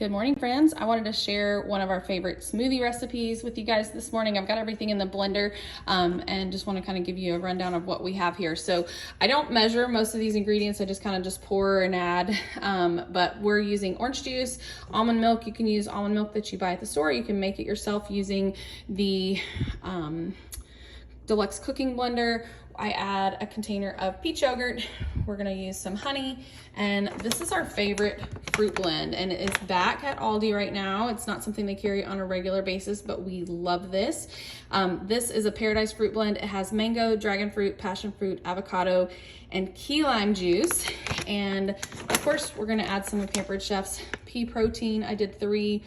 Good morning, friends. I wanted to share one of our favorite smoothie recipes with you guys this morning. I've got everything in the blender and just want to kind of give you a rundown of what we have here. So I don't measure most of these ingredients. I just kind of just pour and add, but we're using orange juice, almond milk. You can use almond milk that you buy at the store. You can make it yourself using the deluxe cooking blender. I add a container of peach yogurt. We're gonna use some honey, and this is our favorite fruit blend, and it is back at Aldi right now. It's not something they carry on a regular basis, but we love this. This is a paradise fruit blend. It has mango, dragon fruit, passion fruit, avocado, and key lime juice. And of course, we're gonna add some of Pampered Chef's pea protein. I did 3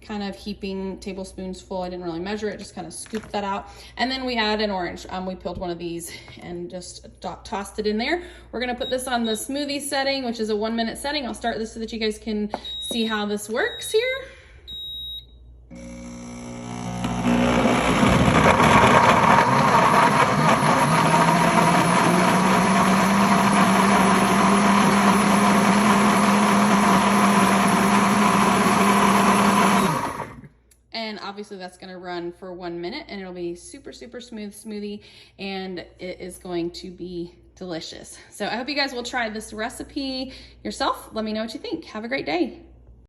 kind of heaping tablespoons full. I didn't really measure it, just kind of scooped that out. And then we add an orange. We peeled one of these and just tossed it in there. We're gonna put this on the smoothie setting, which is a 1-minute setting. I'll start this so that you guys can see how this works here. And obviously that's gonna run for 1 minute, and it'll be super, super smooth smoothie, and it is going to be delicious. So I hope you guys will try this recipe yourself. Let me know what you think. Have a great day.